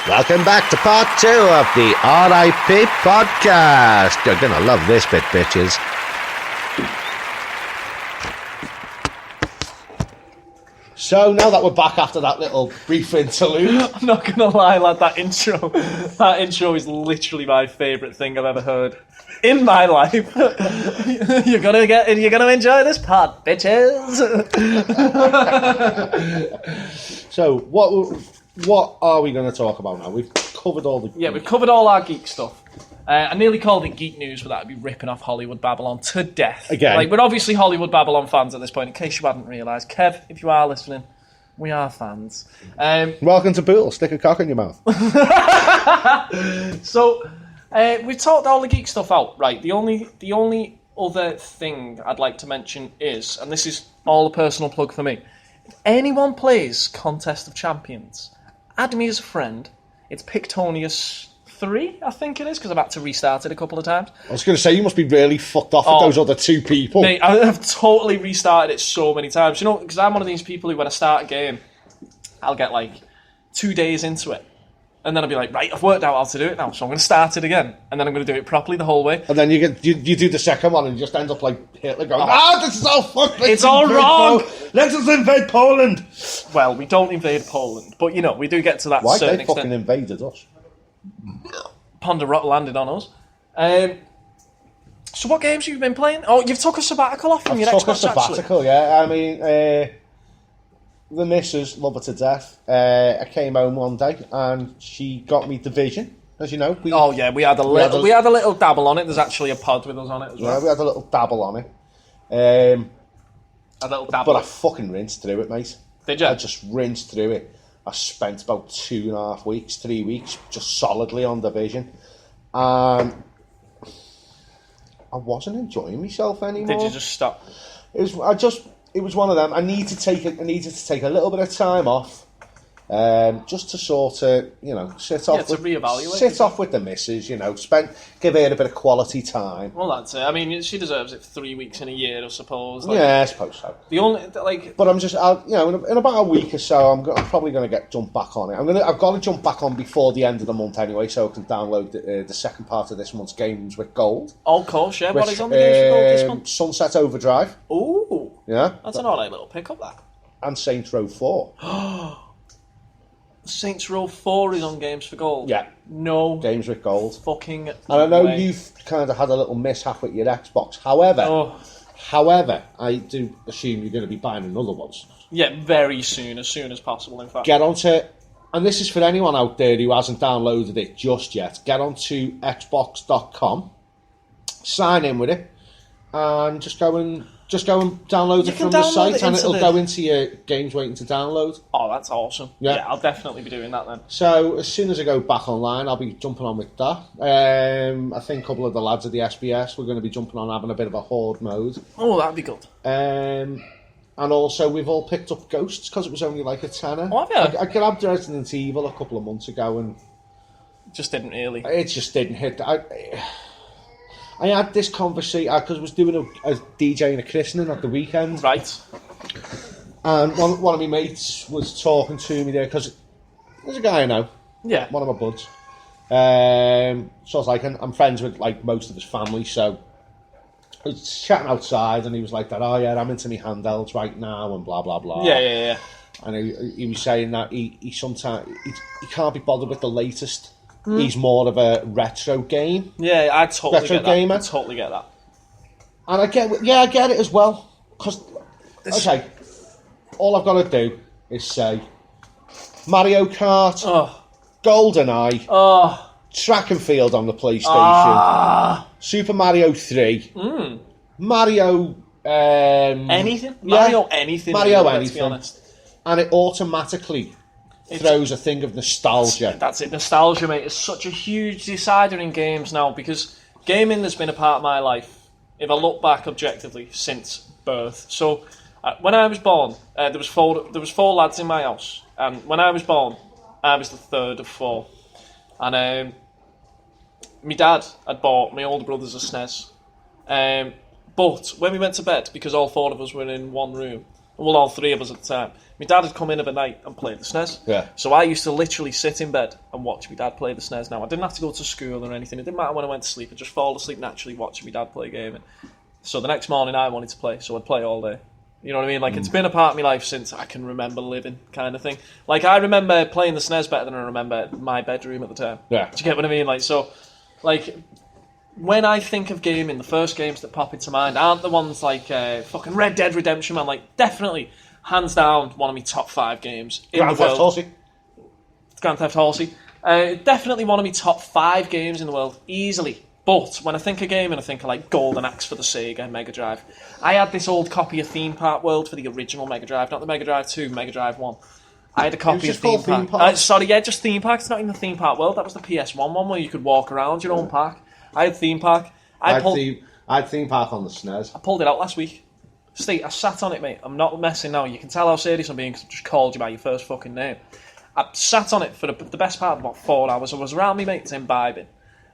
Welcome back to part 2 of the RIP podcast. You're going to love this bit, bitches. So now that we're back after that little brief interlude, I'm not going to lie, lad, that intro is literally my favourite thing I've ever heard in my life. You're gonna enjoy this part, bitches. So what are we going to talk about now? We've covered all the... Yeah, we've covered all our geek stuff. I nearly called it geek news, but that would be ripping off Hollywood Babylon to death. Again. Like, we're obviously Hollywood Babylon fans at this point, in case you hadn't realised. Kev, if you are listening, we are fans. Welcome to Bootle. Stick a cock in your mouth. So, we've talked all the geek stuff out, right? The only other thing I'd like to mention is, and this is all a personal plug for me, if anyone plays Contest of Champions, add me as a friend. It's Pictonius 3, I think it is, because I've had to restart it a couple of times. I was going to say, you must be really fucked off with those other two people. Mate, I've totally restarted it so many times. You know, because I'm one of these people who, when I start a game, I'll get like 2 days into it. And then I'll be like, right, I've worked out how to do it now, so I'm going to start it again. And then I'm going to do it properly the whole way. And then you do the second one and you just end up like Hitler going, this is all fucked. It's all wrong. Let us invade Poland. Well, we don't invade Poland, but, you know, we do get to that Why certain they extent. fucking invaded us? Ponder Rot landed on us. So what games have you been playing? Oh, you've took a sabbatical off from your Xbox, took a sabbatical, actually. yeah. I mean, the missus, love her to death. I came home one day and she got me Division, as you know. We had a little dabble on it. There's actually a pod with us on it as well. Yeah, we had a little dabble on it. A little dabble. But I fucking rinsed through it, mate. Did you? I just rinsed through it. I spent about 2.5 weeks, 3 weeks, just solidly on Division. And I wasn't enjoying myself anymore. Did you just stop? It was one of them. I needed to take a little bit of time off, just to sort of, sit off with the missus, give her a bit of quality time. Well, that's it. I mean, she deserves it for 3 weeks in a year, I suppose. Yeah, I suppose so. But I'm just, in about a week or so, I'm probably going to jump back on it. I've got to jump back on before the end of the month anyway, so I can download the second part of this month's Games with Gold. Oh, of course, yeah. What is on the Games with Gold this month? Sunset Overdrive. Ooh. Yeah. That's an alright little pick up, that. And Saints Row 4. Saints Row 4 is on Games for Gold? Yeah. No. Games with Gold. Fucking And I know you've kind of had a little mishap with your Xbox. However, I do assume you're going to be buying another one. Yeah, very soon, as soon as possible, in fact. Get onto, and this is for anyone out there who hasn't downloaded it just yet, get onto xbox.com, sign in with it, and just go and download it from the site, and it'll go into your games waiting to download. Oh, that's awesome. Yeah, I'll definitely be doing that then. So as soon as I go back online, I'll be jumping on with that. I think a couple of the lads at the SBS, we're going to be jumping on, having a bit of a horde mode. Oh, that'd be good. And also, we've all picked up Ghosts, because it was only like a tenner. Oh, have you? I grabbed Resident Evil a couple of months ago, and just didn't really. It just didn't hit. I had this conversation because I was doing a DJ and a christening at the weekend. Right. And one of my mates was talking to me there because there's a guy I know. Yeah. One of my buds. So I was like, I'm friends with like most of his family, so I was chatting outside and he was like, oh yeah, I'm into my handhelds right now and blah, blah, blah. Yeah. And he was saying that he sometimes he can't be bothered with the latest. He's more of a retro game. Yeah, I totally retro get that. gamer. I totally get that. And I get it as well. Because, okay, all I've got to do is say Mario Kart, GoldenEye, Track and Field on the PlayStation, Super Mario 3, Mario... anything? Mario anything. Let's be honest. And it automatically... throws a thing of nostalgia. That's it, nostalgia, mate. It's such a huge decider in games now, because gaming has been a part of my life, if I look back objectively, since birth. So, when I was born, there was four lads in my house, and when I was born, I was the third of four. And my dad had bought my older brothers a SNES. But when we went to bed, because all four of us were in one room, Well, all three of us at the time. My dad had come in of a night and played the SNES. Yeah. So I used to literally sit in bed and watch my dad play the SNES. Now, I didn't have to go to school or anything. It didn't matter when I went to sleep. I'd just fall asleep naturally watching my dad play gaming. So the next morning I wanted to play, so I'd play all day. You know what I mean? Like, it's been a part of my life since I can remember living, kind of thing. Like, I remember playing the SNES better than I remember my bedroom at the time. Yeah. Do you get what I mean? Like, so, like, when I think of gaming, the first games that pop into mind aren't the ones like fucking Red Dead Redemption, man. Like, definitely, hands down, one of my top 5 games in Grand the Theft world. Auto. Grand Theft Auto. Definitely one of my top 5 games in the world, easily. But when I think of gaming, I think of like Golden Axe for the Sega Mega Drive. I had this old copy of Theme Park World for the original Mega Drive, not the Mega Drive 2, Mega Drive 1. I had a copy of Theme Park. Just Theme Park. It's not even the Theme Park World. That was the PS1 one where you could walk around your own park. I had Theme Park. I had Theme Park on the SNES. I pulled it out last week. Steve, I sat on it, mate. I'm not messing now. You can tell how serious I'm being because I've just called you by your first fucking name. I sat on it for the best part of about 4 hours. I was around me mates imbibing.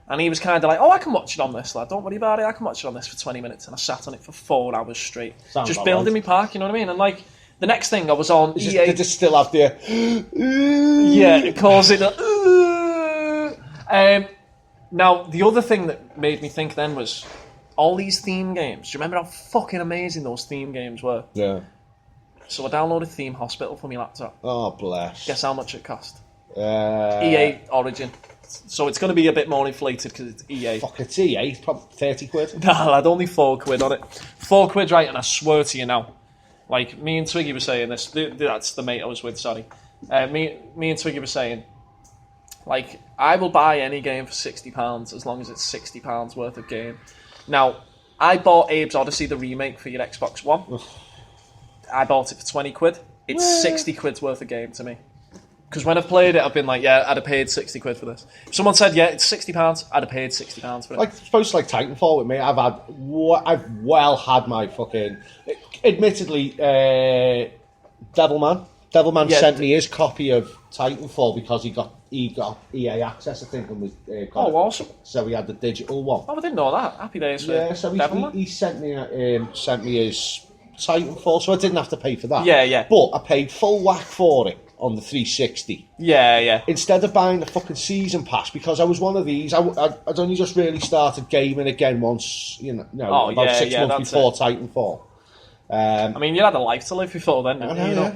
And he was kind of like, I can watch it on this, lad. Don't worry about it. I can watch it on this for 20 minutes. And I sat on it for 4 hours straight. Sounds just building right. my park, you know what I mean? And like, the next thing I was on EA... Did it still have the... Yeah, it calls it now, the other thing that made me think then was all these theme games. Do you remember how fucking amazing those theme games were? Yeah. So I downloaded Theme Hospital for my laptop. Oh, bless. Guess how much it cost? EA. EA Origin. So it's going to be a bit more inflated because it's EA. Fuck, it's EA. It's probably 30 quid. Nah, lad, only 4 quid on it. 4 quid, right, and I swear to you now, like, me and Twiggy were saying this, that's the mate I was with, sorry. Me and Twiggy were saying, like, I will buy any game for £60 as long as it's £60 worth of game. Now, I bought Abe's Odyssey, the remake, for your Xbox One. I bought it for 20 quid. It's 60 quid's worth of game to me. Because when I've played it, I've been like, yeah, I'd have paid 60 quid for this. If someone said, yeah, it's £60, I'd have paid £60 for it. Like, supposed to like Titanfall with me, I've well had my fucking... Admittedly, Devilman sent me his copy of Titanfall because he got EA access, I think, and was awesome. So he had the digital one. Oh, I didn't know that. Happy days for Devilman. He sent me his Titanfall, so I didn't have to pay for that. Yeah. But I paid full whack for it on the 360. Yeah. Instead of buying the fucking season pass, because I was one of these, I'd only just really started gaming again once, about 6 months before Titanfall. I mean, you had a life to live before then, didn't you? Yeah.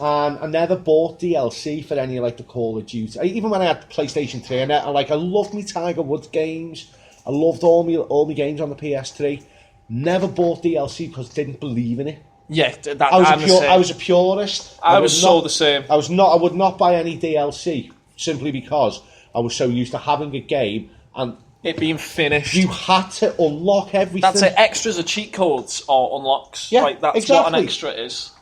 And I never bought DLC for any like the Call of Duty. Even when I had the PlayStation 3, I loved me Tiger Woods games. I loved all my games on the PS3. Never bought DLC because I didn't believe in it. Yeah, I was a purist. I was the same. I would not buy any DLC simply because I was so used to having a game and it being finished. You had to unlock everything. That's it. Extras are cheat codes or unlocks. Yeah, right? That's exactly what an extra is.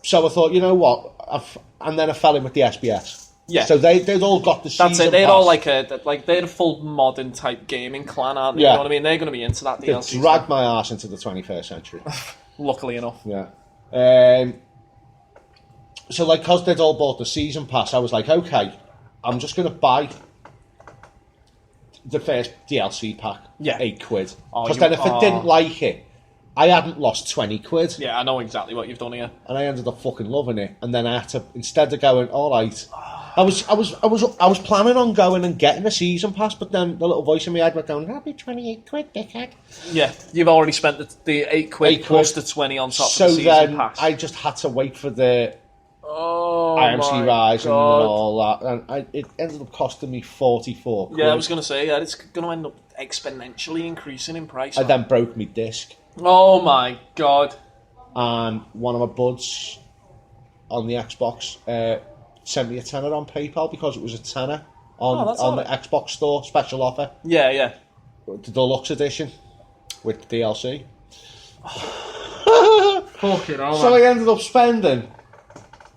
So I thought, you know what? And then I fell in with the SBS. Yeah. So they'd all got the season That's it. They're pass. all they're a full modern type gaming clan, aren't they? Yeah. You know what I mean? They're going to be into that DLC. They dragged my arse into the 21st century. Luckily enough. Yeah. So like, because they'd all bought the season pass, I was like, okay, I'm just going to buy the first DLC pack. Yeah. 8 quid. Because then if I didn't like it, I hadn't lost 20 quid. Yeah, I know exactly what you've done here. And I ended up fucking loving it. And then I had to, instead of going, all right, I was planning on going and getting a season pass, but then the little voice in my head went down, that'll be 28 quid, dickhead. Yeah, you've already spent the 8 quid plus the 20 on top of the season pass. So then I just had to wait for the IMC Rise and all that. And it ended up costing me 44 quid. Yeah, I was going to say, it's going to end up exponentially increasing in price. I then broke my disc. Oh my god. And one of my buds on the Xbox sent me a tenner on PayPal because it was a tenner on the Xbox store, special offer. Yeah. The deluxe edition with DLC. Fucking hell. So I ended up spending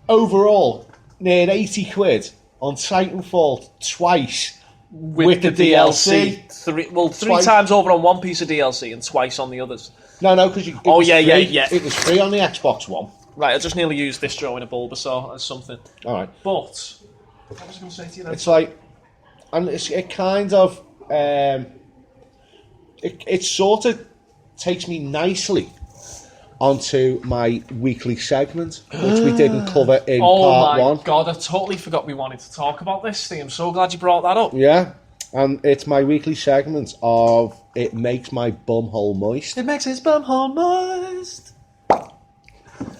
overall near 80 quid on Titanfall twice with the DLC. Three times over on one piece of DLC and twice on the others. No, because it was free on the Xbox One. Right, I just nearly used distro in a Bulbasaur as something. All right. But what was I going to say to you then? It's like, and it kind of, it sort of takes me nicely onto my weekly segment, which we didn't cover in part one. Oh my god, I totally forgot we wanted to talk about this thing. I'm so glad you brought that up. Yeah, and it's my weekly segment of It Makes My Bumhole Moist. It makes his bumhole moist.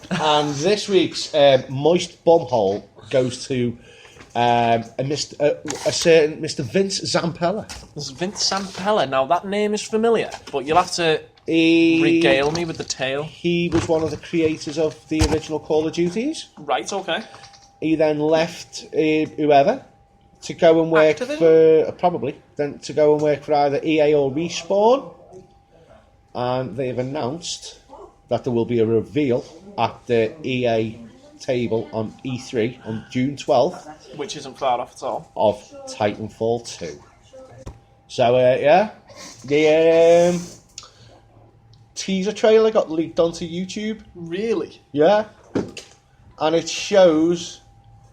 And this week's moist bumhole goes to a certain Mr. Vince Zampella. This is Vince Zampella. Now, that name is familiar, but you'll have to regale me with the tale. He was one of the creators of the original Call of Duties. Right, okay. He then left whoever to go and work to go and work for either EA or Respawn. And they've announced that there will be a reveal at the EA table on E3 on June 12th. Which isn't far off at all. Of Titanfall 2. So, yeah. The teaser trailer got leaked onto YouTube. Really? Yeah. And it shows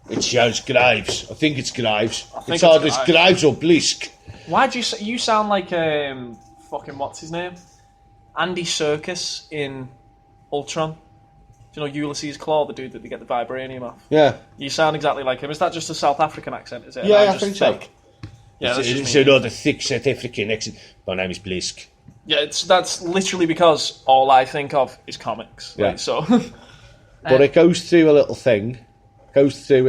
Graves. I think it's Graves. It's either Graves or Blisk. Why'd you say... You sound like, fucking what's his name? Andy Serkis in Ultron. Do you know Ulysses Claw, the dude that they get the vibranium off? Yeah. You sound exactly like him. Is that just a South African accent, is it? Yeah, I think so. Yeah, it's another thick South African accent. My name is Blisk. Yeah, that's literally because all I think of is comics. Yeah. Right, so... But it goes through a little thing. Goes through,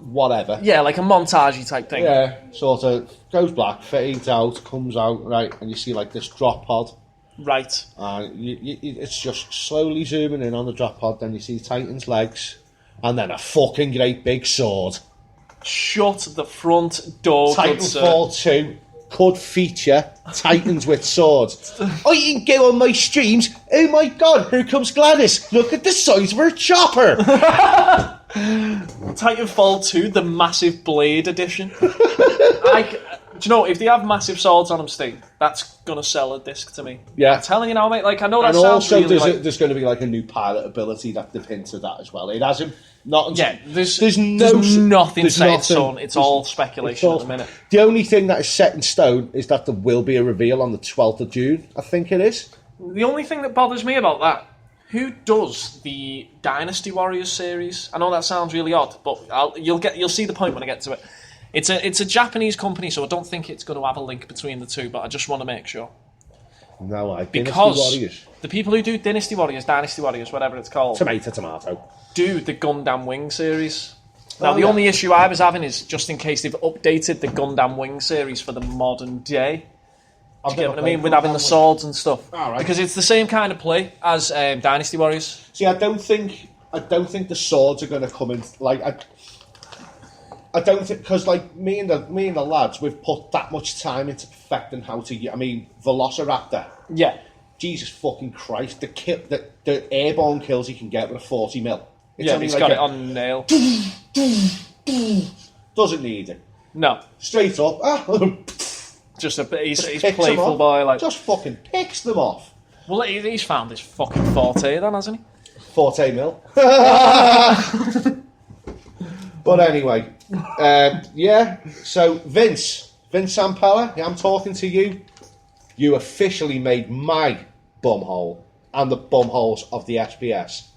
whatever. Yeah, like a montage type thing. Yeah, sort of goes black, fades out, comes out, right, and you see like this drop pod. Right. It's just slowly zooming in on the drop pod, then you see Titan's legs, and then a fucking great big sword. Shut the front door, Titanfall 2 could feature Titans with swords. I can go on my streams. Oh my god, here comes Gladys. Look at the size of her chopper. Titanfall 2, the massive blade edition. Do you know, if they have massive swords on them, Steve, that's going to sell a disc to me. Yeah. I'm telling you now, mate. Like, I know that and sounds also really there's going to be like a new pilot ability that depends on that as well. It hasn't... There's nothing set in stone. It's all speculation at the minute. The only thing that is set in stone is that there will be a reveal on the 12th of June, I think it is. The only thing that bothers me about that, who does the Dynasty Warriors series? I know that sounds really odd, but you'll see the point when I get to it. It's a Japanese company, so I don't think it's going to have a link between the two, but I just want to make sure. No, because Dynasty Warriors. The people who do Dynasty Warriors, whatever it's called, tomato, do the Gundam Wing series. Now, the only issue I was having is just in case they've updated the Gundam Wing series for the modern day. Do you get what I mean? With having the swords and stuff. Right. Because it's the same kind of play as Dynasty Warriors. See, I don't think the swords are going to come in. Like, I don't think, because like me and the lads, we've put that much time into perfecting how to. I mean, Velociraptor. Yeah. Jesus fucking Christ! The airborne kills he can get with a 40mm. He's got it on nail. Doesn't need it. No. Straight up. Just he's playful boy. Like, just fucking picks them off. Well, he's found his fucking forte then, hasn't he? 40mm. But anyway, yeah. So Vince Zampella, I'm talking to you. You officially made my bumhole and the bumholes of the SPS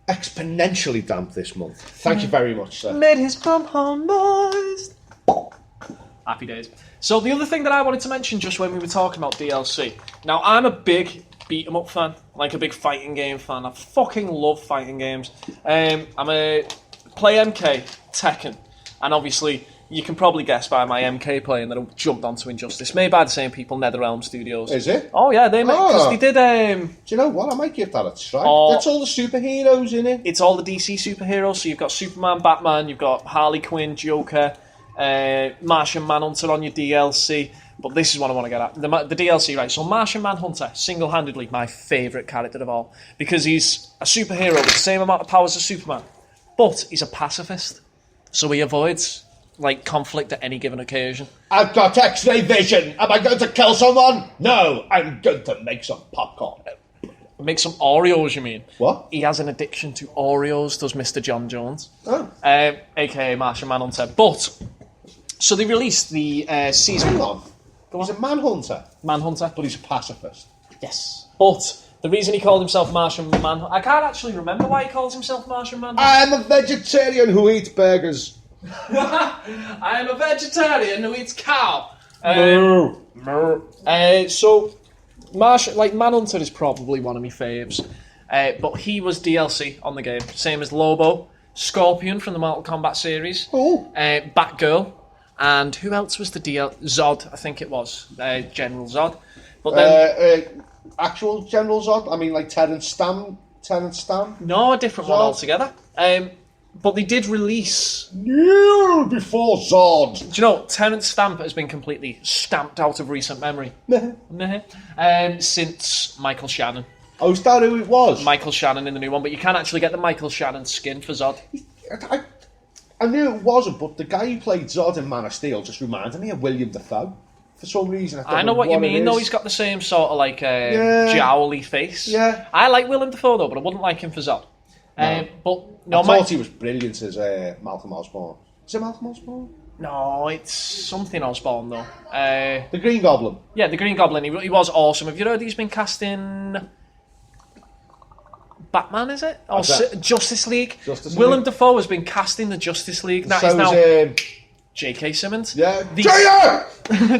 exponentially damp this month. Thank you very much, sir. Made his bumhole moist. Happy days. So the other thing that I wanted to mention just when we were talking about DLC. Now, I'm a big beat-em-up fan, like a big fighting game fan. I fucking love fighting games. I'm a play MK, Tekken, and obviously you can probably guess by my MK playing that I jumped onto Injustice, made by the same people, NetherRealm Studios. Is it? Oh yeah, they did. Do you know what? I might give that a try. That's all the superheroes in it. It's all the DC superheroes. So you've got Superman, Batman, you've got Harley Quinn, Joker, Martian Manhunter on your DLC. But this is what I want to get at. The DLC, right? So Martian Manhunter, single-handedly my favourite character of all, because he's a superhero with the same amount of powers as Superman, but he's a pacifist, so he avoids like conflict at any given occasion. I've got X-ray vision. Am I going to kill someone? No, I'm going to make some popcorn. Make some Oreos, you mean? What? He has an addiction to Oreos, does Mr. John Jones. Oh. A.k.a. Martian Manhunter. But, so they released the season... Hang on. Go He's on. a manhunter, Manhunter. but he's a pacifist. Yes. But the reason he called himself Martian Manhunter... I can't actually remember why he calls himself Martian Manhunter. I'm a vegetarian who eats burgers. I am a vegetarian who eats cow. So, Manhunter is probably one of my faves. But he was DLC on the game. Same as Lobo, Scorpion from the Mortal Kombat series, Batgirl, and who else was the Zod, I think it was. General Zod. But then... actual General Zod? I mean, like Terrence Stamp? No, a different one altogether. But they did release... Kneel before Zod! Do you know, Terrence Stamp has been completely stamped out of recent memory. Since Michael Shannon. Oh, is that who it was? Michael Shannon in the new one, but you can actually get the Michael Shannon skin for Zod. I knew it wasn't, but the guy who played Zod in Man of Steel just reminded me of William Dafoe. For some reason, I know what you mean, though. He's got the same sort of like jowly face. Yeah. I like Willem Dafoe, though, but I wouldn't like him for Zod. I thought he was brilliant as Malcolm Osborn. Is it Malcolm Osborn? No, it's something Osborn, though. The Green Goblin. Yeah, the Green Goblin. He was awesome. Have you heard he's been cast in Batman, is it? Or Justice League? Willem Dafoe has been cast in the Justice League. That is now J.K. Simmons. Yeah.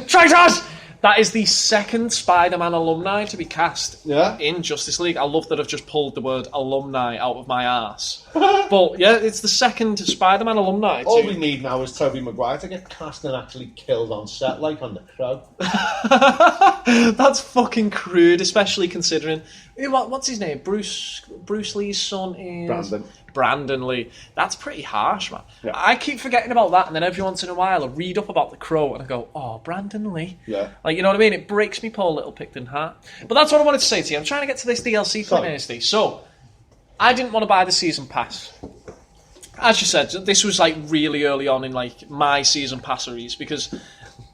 Traitors! That is the second Spider-Man alumni to be cast in Justice League. I love that I've just pulled the word alumni out of my arse. But yeah, it's the second Spider-Man alumni. All we need now is Tobey Maguire to get cast and actually killed on set, like on The Crow. That's fucking crude, especially considering... What's his name? Bruce Lee's son is... Brandon Lee. That's pretty harsh, man. Yeah. I keep forgetting about that, and then every once in a while I read up about The Crow and I go, oh, Brandon Lee. Yeah. Like, you know what I mean? It breaks me poor little Picton heart. But that's what I wanted to say to you. I'm trying to get to this DLC thing, Nasty. So, I didn't want to buy the season pass. As you said, this was like really early on in like my season passeries, because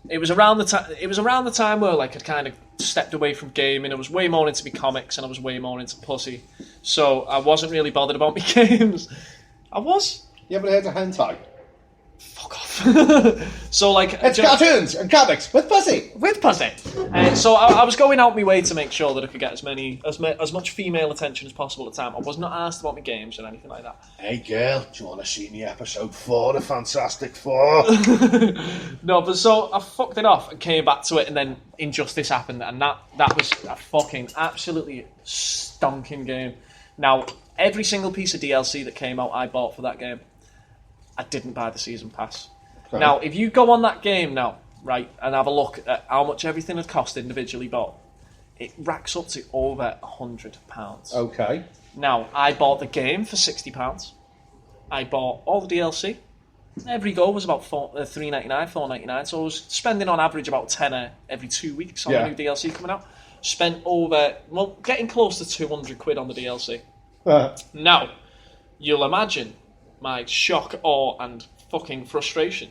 it was around the time where like I'd kind of stepped away from gaming. I was way more into my comics and I was way more into pussy. So I wasn't really bothered about my games. I was. You ever heard of hentai? Fuck off. So like... It's cartoons and comics with pussy. With pussy. So I was going out my way to make sure that I could get as much female attention as possible at the time. I was not asked about my games or anything like that. Hey girl, do you want to see me episode 4, the Fantastic Four? No, but so I fucked it off and came back to it, and then Injustice happened, and that was a fucking absolutely stonking game. Now, every single piece of DLC that came out I bought for that game. I didn't buy the season pass. Okay. Now, if you go on that game now, right, and have a look at how much everything had cost individually bought, it racks up to over £100. Okay. Now, I bought the game for £60. I bought all the DLC. Every go was about $3.99, $4.99, so I was spending on average about £10 every 2 weeks on the new DLC coming out. Spent over, getting close to £200 on the DLC. Now, you'll imagine my shock, awe, and fucking frustration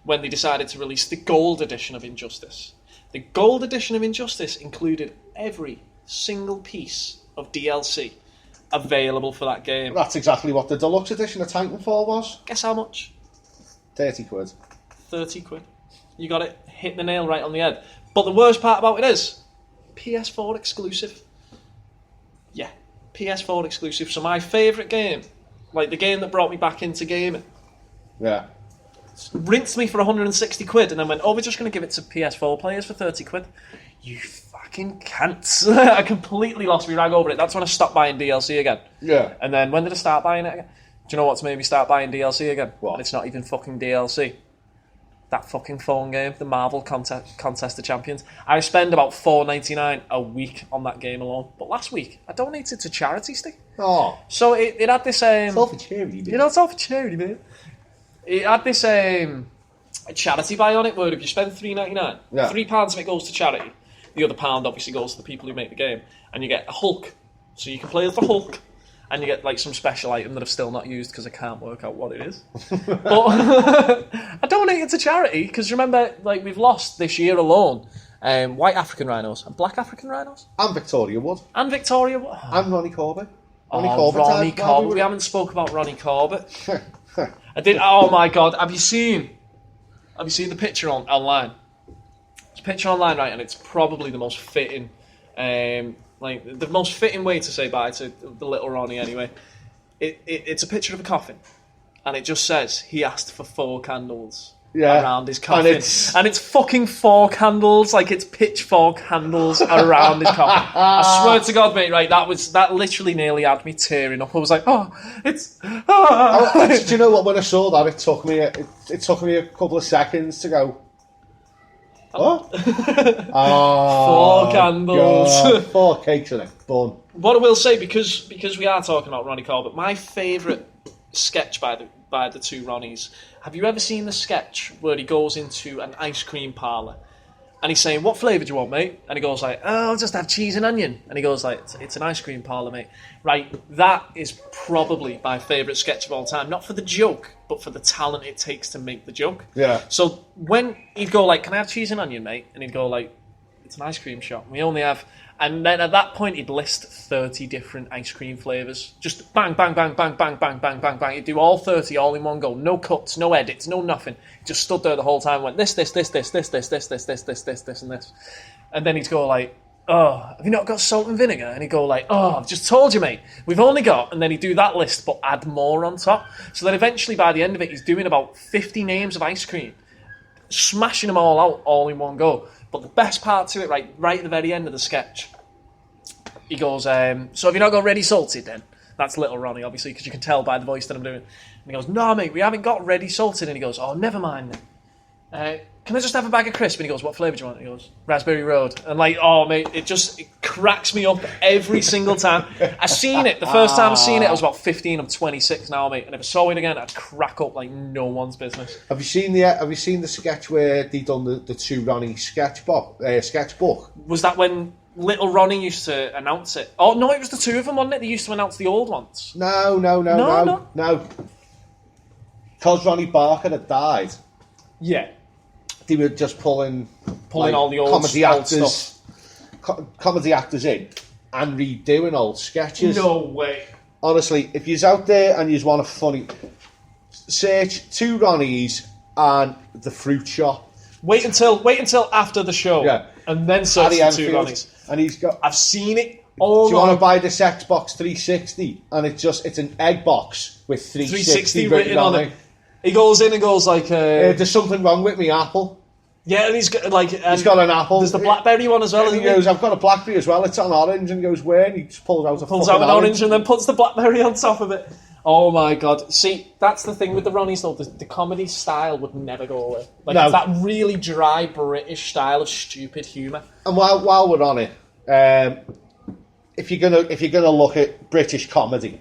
when they decided to release the gold edition of Injustice. The gold edition of Injustice included every single piece of DLC available for that game. That's exactly what the deluxe edition of Titanfall was. Guess how much? £30. £30. You got it. Hit the nail right on the head. But the worst part about it is, PS4 exclusive. Yeah, PS4 exclusive. So my favourite game, like the game that brought me back into gaming, rinsed me for £160 and then went, we're just going to give it to PS4 players for £30. You fucking cunts. I completely lost me rag over it. That's when I stopped buying DLC again. Yeah. And then when did I start buying it again? Do you know what's made me start buying DLC again? What? And it's not even fucking DLC. That fucking phone game, the Marvel Contest of Champions. I spend about $4.99 a week on that game alone. But last week, I donated to charity, Steve. Oh. So it had this... it's all for charity, man. You know, it's all for charity, man. It had this a charity buy on it where if you spend $3.99, £3 of it goes to charity. The other £1 obviously goes to the people who make the game. And you get a Hulk. So you can play as the Hulk. And you get like some special item that I've still not used because I can't work out what it is. But I donated to charity because remember, like we've lost this year alone white African rhinos and black African rhinos. And Victoria Wood. And Victoria Wood. And Ronnie Corbett. Ronnie Corbett. We haven't spoke about Ronnie Corbett. I did. Oh my God! Have you seen the picture online? There's a picture online, right, and it's probably the most fitting, like the most fitting way to say bye to the little Ronnie. Anyway, it's a picture of a coffin, and it just says he asked for 4 candles. Around his coffin, and it's fucking 4 candles, like it's pitchfork handles around his coffin. I swear to God, mate, right? That literally nearly had me tearing up. I was like, do you know what? When I saw that, it took me a couple of seconds to go. What? 4 candles, God. 4 cakes in it. Done. What I will say, because we are talking about Ronnie Corbett, my favourite sketch by the 2 Ronnies. Have you ever seen the sketch where he goes into an ice cream parlour and he's saying, "What flavour do you want, mate?" And he goes like, "Oh, I'll just have cheese and onion." And he goes like, "It's an ice cream parlour, mate." Right, that is probably my favourite sketch of all time. Not for the joke, but for the talent it takes to make the joke. Yeah. So when he'd go like, "Can I have cheese and onion, mate?" And he'd go like, "It's an ice cream shop. We only have..." And then at that point, he'd list 30 different ice cream flavours. Just bang, bang, bang, bang, bang, bang, bang, bang, bang. He'd do all 30 all in one go. No cuts, no edits, no nothing. He just stood there the whole time and went, this, and this. And then he'd go like, "Oh, have you not got salt and vinegar?" And he'd go like, "Oh, I've just told you, mate. We've only got..." And then he'd do that list, but add more on top. So then eventually, by the end of it, he's doing about 50 names of ice cream. Smashing them all out, all in one go. But the best part to it, right at the very end of the sketch, he goes, "So have you not got ready salted then?" That's little Ronnie, obviously, because you can tell by the voice that I'm doing. And he goes, "No, mate, we haven't got ready salted." And he goes, "Oh, never mind then. Can I just have a bag of crisp?" And he goes, "What flavour do you want?" And he goes, "Raspberry Road." And like, oh, mate, it cracks me up every single time. I seen it, the first time I seen it, I was about 15, I'm 26 now, mate. And if I saw it again, I'd crack up like no one's business. Have you seen the sketch where they done the 2 Ronnie sketchbook? Was that when little Ronnie used to announce it? Oh, no, it was the 2 of them, wasn't it? They used to announce the old ones. No. Because Ronnie Barker had died. Yeah. They were just pulling like, all the old comedy actors, stuff. Comedy actors in and redoing old sketches. No way. Honestly, if you're out there and you want a funny, search 2 Ronnies and the fruit shop. Wait until after the show. Yeah. And then search the 2 Ronnies. And he's got... I've seen it. Oh, do you want to buy this Xbox 360? And it's an egg box with 360 written on it. He goes in and goes like... there's something wrong with me apple. Yeah, and he's got like... he's got an apple. There's the blackberry one as well, and he goes, "I've got a blackberry as well, it's on orange." And he goes, "Where?" And he just pulls out an orange and then puts the blackberry on top of it. Oh my God. See, that's the thing with the Ronnies though, the comedy style would never go away. Like, it's that really dry British style of stupid humour. And while we're on it, if you're gonna look at British comedy,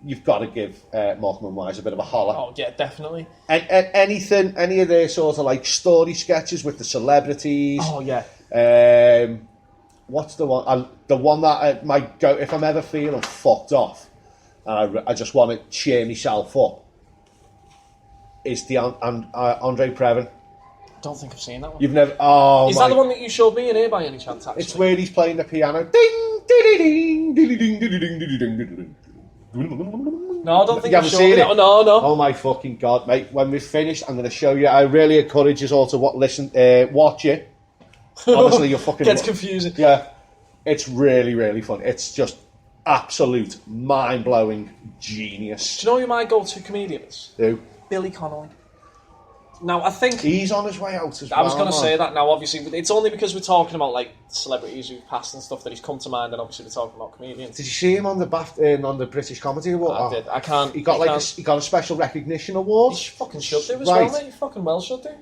you've got to give Morecambe and Wise a bit of a holler. Oh yeah, definitely. And any of their sort of like story sketches with the celebrities. Oh yeah. What's the one? The one that might go if I'm ever feeling fucked off, and I just want to cheer myself up. Is the Andre Previn? I don't think I've seen that one. You've never? Oh, is that the one that you showed me in here by any chance? Actually? It's where he's playing the piano. Ding, ding, ding, ding, ding, ding, ding, ding, ding. No, I don't think you haven't seen it. No. Oh my fucking God, mate! When we've finished, I'm going to show you. I really encourage you all to watch it. Honestly, you're fucking... Gets confusing. Yeah, it's really, really fun. It's just absolute mind-blowing genius. Do you know who my go-to comedian is? Who? Billy Connolly. Now, I think... He's on his way out as well. I was going to say that now, obviously. It's only because we're talking about, like, celebrities who've passed and stuff that he's come to mind, and obviously we're talking about comedians. Did you see him on the on the British Comedy Award? I did. I can't... He got a special recognition award. He fucking should do as well, mate. He fucking well should do.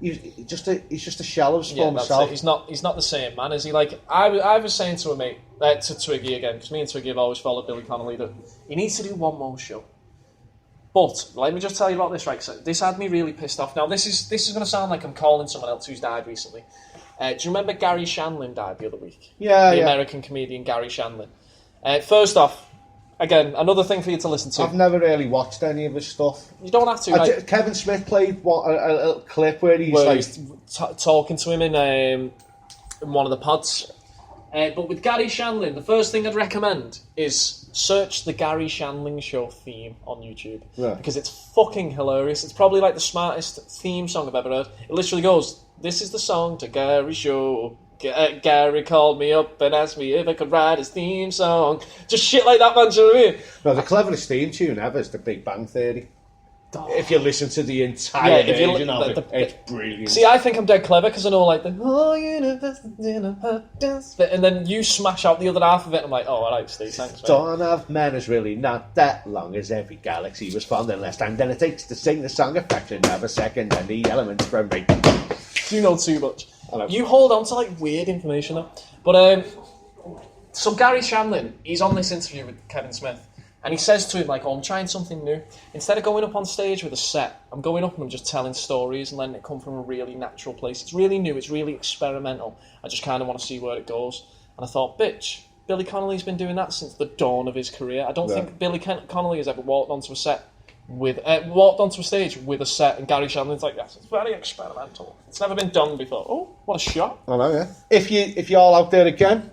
He's just a shell of his former self. He's not the same man, is he? Like I was saying to a mate, to Twiggy again, because me and Twiggy have always followed Billy Connolly, that he needs to do one more show. But let me just tell you about this, right? So this had me really pissed off. Now this is going to sound like I'm calling someone else who's died recently. Do you remember Gary Shandling died the other week? Yeah, the American comedian Gary Shandling. First off, again, another thing for you to listen to. I've never really watched any of his stuff. You don't have to. Right? Kevin Smith played a little clip where he's talking to him in one of the pods. But with Gary Shandling, the first thing I'd recommend is search the Gary Shandling Show theme on YouTube. Yeah. Because it's fucking hilarious. It's probably like the smartest theme song I've ever heard. It literally goes, "This is the song to Gary Show. Gary called me up and asked me if I could write his theme song." Just shit like that, man. Do you know what I mean? No, the cleverest theme tune ever is The Big Bang Theory. If you listen to the entire version of it, it's brilliant. See, I think I'm dead clever because I know like the whole universe in a hot dance bit, and then you smash out the other half of it. And I'm like, oh, I like Steve. Thanks, mate. Dawn of Man is really not that long as every galaxy was formed in less time than it takes to sing the song a fraction of a second, and the elements from me. You know too much. You hold on to like weird information though. But so Gary Shandling, he's on this interview with Kevin Smith. And he says to him, like, oh, I'm trying something new. Instead of going up on stage with a set, I'm going up and I'm just telling stories and letting it come from a really natural place. It's really new, it's really experimental. I just kind of want to see where it goes. And I thought, bitch, Billy Connolly's been doing that since the dawn of his career. I don't think Billy Connolly has ever walked onto a stage with a set, and Gary Shandling's like, yes, it's very experimental. It's never been done before. Oh, what a shot. I know, yeah. If you're all out there again,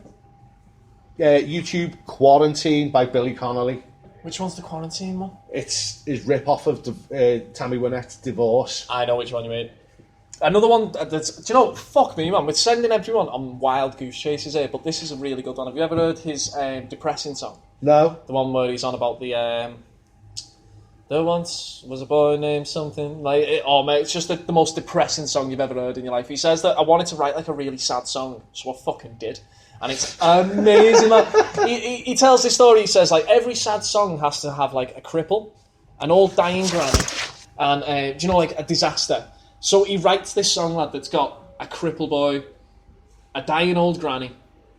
YouTube Quarantine by Billy Connolly. Which one's the Quarantine one? It's his rip-off of Tammy Wynette's Divorce. I know which one you mean. Another one, do you know, fuck me, man, we're sending everyone on wild goose chases here, but this is a really good one. Have you ever heard his depressing song? No. The one where he's on about the... There once was a boy named something. Mate, it's just the most depressing song you've ever heard in your life. He says that I wanted to write like a really sad song, so I fucking did. And it's amazing, man. He tells this story, he says, like, every sad song has to have, like, a cripple, an old dying granny, and, do you know, like, a disaster. So he writes this song, lad, that's got a cripple boy, a dying old granny,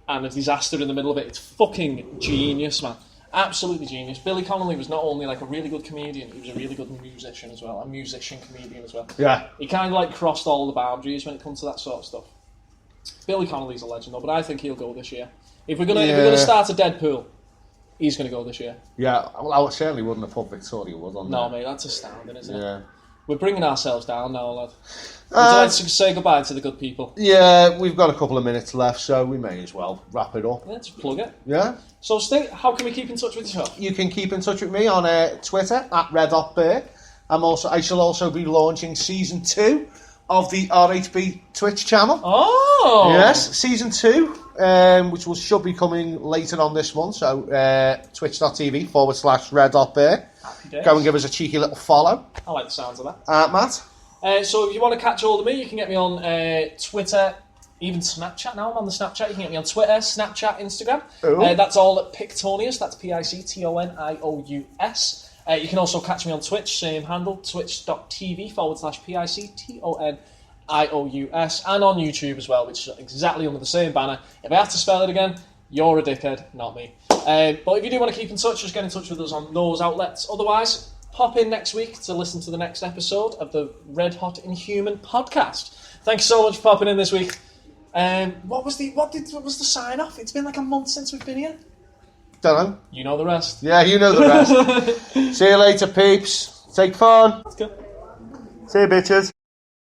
and a disaster in the middle of it. It's fucking genius, man. Absolutely genius. Billy Connolly was not only, like, a really good comedian, he was a really good musician as well, a musician-comedian as well. Yeah. He kind of, like, crossed all the boundaries when it comes to that sort of stuff. Billy Connolly's a legend, though, but I think he'll go this year. If we're gonna start a Deadpool, he's gonna go this year. Yeah, well, I certainly wouldn't have put Victoria Wood on there. No, mate, that's astounding, isn't it? Yeah. We're bringing ourselves down now, lad. Would you like to say goodbye to the good people? Yeah, we've got a couple of minutes left, so we may as well wrap it up. Let's plug it. Yeah. So, Steve, how can we keep in touch with yourself? You can keep in touch with me on Twitter at @red.bear. I shall also be launching season 2 of the R8B Twitch channel. Oh! Yes, season 2, which should be coming later on this month, so twitch.tv/red.bear. Happy days. Go and give us a cheeky little follow. I like the sounds of that. Matt? So if you want to catch hold of me, you can get me on Twitter, even Snapchat now. I'm on the Snapchat. You can get me on Twitter, Snapchat, Instagram. That's all at Pictonius. That's Pictonious. You can also catch me on Twitch, same handle, twitch.tv/Pictonious, and on YouTube as well, which is exactly under the same banner. If I have to spell it again, you're a dickhead, not me. But if you do want to keep in touch, just get in touch with us on those outlets. Otherwise, pop in next week to listen to the next episode of the Red Hot Inhuman podcast. Thanks so much for popping in this week. What was the sign off? It's been like a month since we've been here. Don't know. You know the rest. Yeah, you know the rest. See you later, peeps. Take fun. Let's go. See you, bitches.